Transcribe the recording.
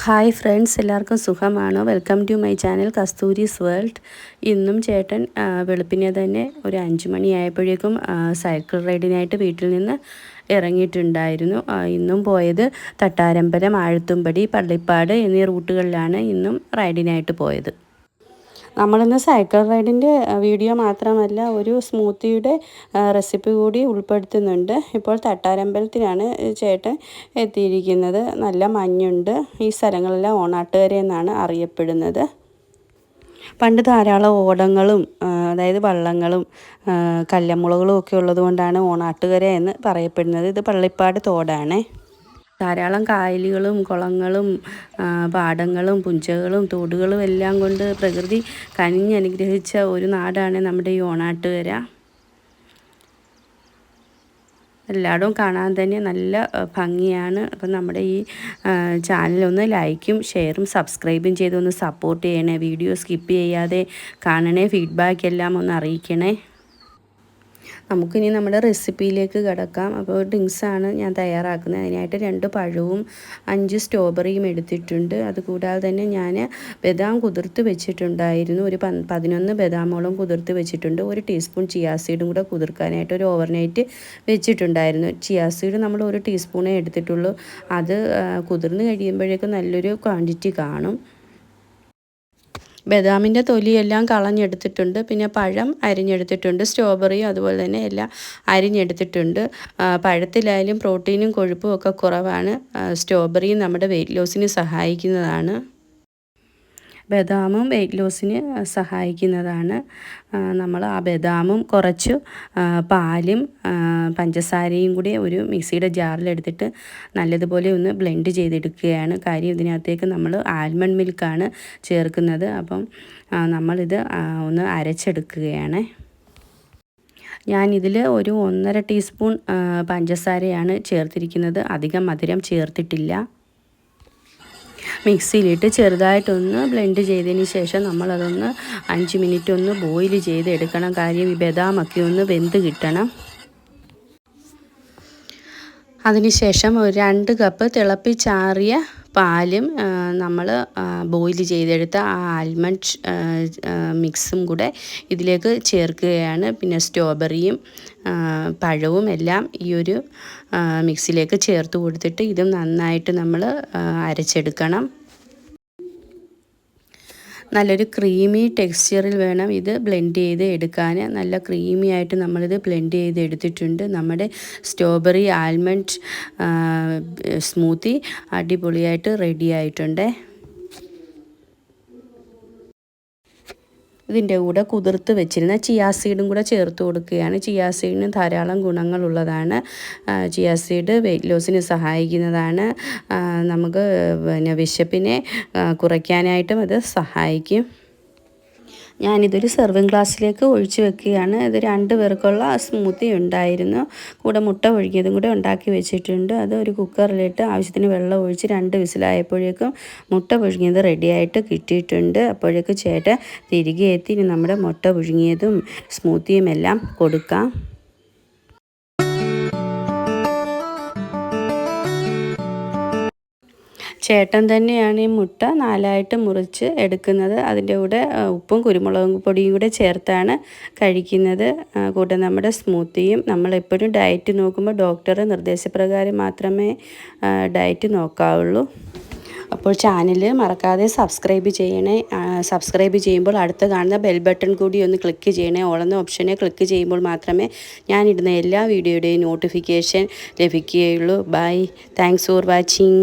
Hi friends, എല്ലാവർക്കും സുഖമാണോ? Welcome to my channel Kasthuri's world. ഇന്നും ചേട്ടൻ വെളുപ്പിനെ തന്നെ ഒരു 5 മണിയായപ്പോഴേക്കും സൈക്കിൾ റൈഡിനായിട്ട് വീട്ടിൽ നിന്ന് ഇറങ്ങിയിട്ടുണ്ടായിരുന്നു. ഇന്നും പോയത് തട്ടാരമ്പലം, ആഴത്തുംപടി, പള്ളിപ്പാട് എന്നീ റൂട്ടുകളിലാണ് ഇന്നും റൈഡിനായിട്ട് പോയത്. നമ്മളിന്ന് സൈക്കിൾ റൈഡിൻ്റെ വീഡിയോ മാത്രമല്ല, ഒരു സ്മൂത്തിയുടെ റെസിപ്പി കൂടി ഉൾപ്പെടുത്തുന്നുണ്ട്. ഇപ്പോൾ തട്ടാരമ്പലത്തിലാണ് ചേട്ടൻ എത്തിയിരിക്കുന്നത്. നല്ല മഞ്ഞുണ്ട്. ഈ സ്ഥലങ്ങളെല്ലാം ഓണാട്ടുകര എന്നാണ് അറിയപ്പെടുന്നത്. പണ്ട് ധാരാളം ഓടങ്ങളും അതായത് വള്ളങ്ങളും കല്ലമ്മുളകളും ഒക്കെ ഉള്ളതുകൊണ്ടാണ് ഓണാട്ടുകര എന്ന് പറയപ്പെടുന്നത്. ഇത് പള്ളിപ്പാട് തോടാണ്. ധാരാളം കായലുകളും കുളങ്ങളും പാടങ്ങളും പുഞ്ചകളും തോടുകളും എല്ലാം കൊണ്ട് പ്രകൃതി കനിഞ്ഞനുഗ്രഹിച്ച ഒരു നാടാണ് നമ്മുടെ ഈ ഓണാട്ടുകര. എല്ലായിടവും കാണാൻ തന്നെ നല്ല ഭംഗിയാണ്. അപ്പം നമ്മുടെ ഈ ചാനലൊന്ന് ലൈക്കും ഷെയറും സബ്സ്ക്രൈബും ചെയ്തൊന്ന് സപ്പോർട്ട് ചെയ്യണേ. വീഡിയോ സ്കിപ്പ് ചെയ്യാതെ കാണണേ. ഫീഡ്ബാക്ക് എല്ലാം ഒന്ന് അറിയിക്കണേ. നമുക്കിനി നമ്മുടെ റെസിപ്പിയിലേക്ക് കിടക്കാം. അപ്പോൾ ഡ്രിങ്ക്സാണ് ഞാൻ തയ്യാറാക്കുന്നത്. അതിനായിട്ട് 2 പഴവും 5 സ്ട്രോബെറിയും എടുത്തിട്ടുണ്ട്. അതുകൂടാതെ തന്നെ ഞാൻ ബദാം കുതിർത്ത് വെച്ചിട്ടുണ്ടായിരുന്നു. ഒരു 11 ബദാമോളം കുതിർത്ത് വെച്ചിട്ടുണ്ട്. 1 ടീസ്പൂൺ ചിയാ സീഡും കൂടെ കുതിർക്കാനായിട്ട് ഒരു ഓവർനൈറ്റ് വെച്ചിട്ടുണ്ടായിരുന്നു. ചിയാ സീഡ് നമ്മൾ 1 ടീസ്പൂണേ എടുത്തിട്ടുള്ളൂ. അത് കുതിർന്ന് കഴിയുമ്പോഴേക്കും നല്ലൊരു ക്വാണ്ടിറ്റി കാണും. ബദാമിൻ്റെ തൊലിയെല്ലാം കളഞ്ഞെടുത്തിട്ടുണ്ട്. പിന്നെ പഴം അരിഞ്ഞെടുത്തിട്ടുണ്ട്. സ്ട്രോബെറിയും അതുപോലെ തന്നെ എല്ലാം അരിഞ്ഞെടുത്തിട്ടുണ്ട്. പഴത്തിലായാലും പ്രോട്ടീനും കൊഴുപ്പും ഒക്കെ കുറവാണ്. സ്ട്രോബെറിയും നമ്മുടെ വെയിറ്റ് ലോസിന് സഹായിക്കുന്നതാണ്. ബദാമും വെയിറ്റ് ലോസിന് സഹായിക്കുന്നതാണ്. നമ്മൾ ആ ബദാമും കുറച്ച് പാലും പഞ്ചസാരയും കൂടി ഒരു മിക്സിയുടെ ജാറിലെടുത്തിട്ട് നല്ലതുപോലെ ഒന്ന് ബ്ലെൻഡ് ചെയ്തെടുക്കുകയാണ്. കാര്യം ഇതിനകത്തേക്ക് നമ്മൾ ആൽമണ്ട് മിൽക്കാണ് ചേർക്കുന്നത്. അപ്പം നമ്മളിത് ഒന്ന് അരച്ചെടുക്കുകയാണ്. ഞാനിതിൽ ഒരു 1.5 ടീസ്പൂൺ പഞ്ചസാരയാണ് ചേർത്തിരിക്കുന്നത്. അധികം മധുരം ചേർത്തിട്ടില്ല. മിക്സിയിലിട്ട് ചെറുതായിട്ടൊന്ന് ബ്ലെൻഡ് ചെയ്തതിന് ശേഷം നമ്മളതൊന്ന് 5 മിനിറ്റ് ഒന്ന് ബോയിൽ ചെയ്തെടുക്കണം. കാര്യം ഈ ബദാമൊക്കെ ഒന്ന് വെന്ത് കിട്ടണം. അതിനുശേഷം ഒരു 2 കപ്പ് തിളപ്പിച്ചാറിയ പാലും നമ്മൾ ബോയിൽ ചെയ്തെടുത്ത ആ ആൽമണ്ട് മിക്സും കൂടെ ഇതിലേക്ക് ചേർക്കുകയാണ്. പിന്നെ സ്ട്രോബെറിയും പഴവും എല്ലാം ഈ ഒരു മിക്സിലേക്ക് ചേർത്ത് കൊടുത്തിട്ട് ഇതും നന്നായിട്ട് നമ്മൾ അരച്ചെടുക്കണം. നല്ലൊരു ക്രീമി ടെക്സ്ചറിൽ വേണം ഇത് ബ്ലെൻഡ് ചെയ്ത് എടുക്കാൻ. നല്ല ക്രീമി ആയിട്ട് നമ്മളിത് ബ്ലെൻഡ് ചെയ്ത് എടുത്തിട്ടുണ്ട്. നമ്മുടെ സ്ട്രോബെറി ആൽമണ്ട് സ്മൂത്തി അടിപൊളിയായിട്ട് റെഡി ആയിട്ടുണ്ട്. ഇതിൻ്റെ കൂടെ കുതിർത്ത് വെച്ചിരുന്ന ചിയാ സീഡും കൂടെ ചേർത്ത് കൊടുക്കുകയാണ്. ചിയാ സീഡിന് ധാരാളം ഗുണങ്ങളുള്ളതാണ്. ചിയാ സീഡ് വെയിറ്റ് ലോസിന് സഹായിക്കുന്നതാണ്. നമുക്ക് പിന്നെ വിശപ്പിനെ കുറയ്ക്കാനായിട്ടും അത് സഹായിക്കും. ഞാനിതൊരു സെർവിങ് ഗ്ലാസ്സിലേക്ക് ഒഴിച്ച് വെക്കുകയാണ്. ഇത് 2 പേർക്കുള്ള സ്മൂത്തി ഉണ്ടായിരുന്നു. കൂടെ മുട്ട ഒഴുകിയതും കൂടെ ഉണ്ടാക്കി വെച്ചിട്ടുണ്ട്. അത് ഒരു കുക്കറിലിട്ട് ആവശ്യത്തിന് വെള്ളം ഒഴിച്ച് 2 വിസിലായപ്പോഴേക്കും മുട്ട പുഴുങ്ങിയത് റെഡിയായിട്ട് കിട്ടിയിട്ടുണ്ട്. അപ്പോഴേക്കും ചേട്ടൻ തിരികെ എത്തി. ഇനി നമ്മുടെ മുട്ട പുഴുങ്ങിയതും സ്മൂത്തിയും എല്ലാം കൊടുക്കാം. ചേട്ടൻ തന്നെയാണ് ഈ മുട്ട 4ആയിട്ട് മുറിച്ച് എടുക്കുന്നത്. അതിൻ്റെ കൂടെ ഉപ്പും കുരുമുളക് പൊടിയും കൂടെ ചേർത്താണ് കഴിക്കുന്നത്. കൂടെ നമ്മുടെ സ്മൂത്തിയും. നമ്മളെപ്പോഴും ഡയറ്റ് നോക്കുമ്പോൾ ഡോക്ടറുടെ നിർദ്ദേശപ്രകാരം മാത്രമേ ഡയറ്റ് നോക്കാവുള്ളൂ. അപ്പോൾ ചാനൽ മറക്കാതെ സബ്സ്ക്രൈബ് ചെയ്യണേ. സബ്സ്ക്രൈബ് ചെയ്യുമ്പോൾ അടുത്ത് കാണുന്ന ബെൽ ബട്ടൺ കൂടി ഒന്ന് ക്ലിക്ക് ചെയ്യണേ. ഓളെന്ന ഓപ്ഷനെ ക്ലിക്ക് ചെയ്യുമ്പോൾ മാത്രമേ ഞാനിടുന്ന എല്ലാ വീഡിയോയുടെയും നോട്ടിഫിക്കേഷൻ ലഭിക്കുകയുള്ളൂ. ബൈ. Thanks for watching.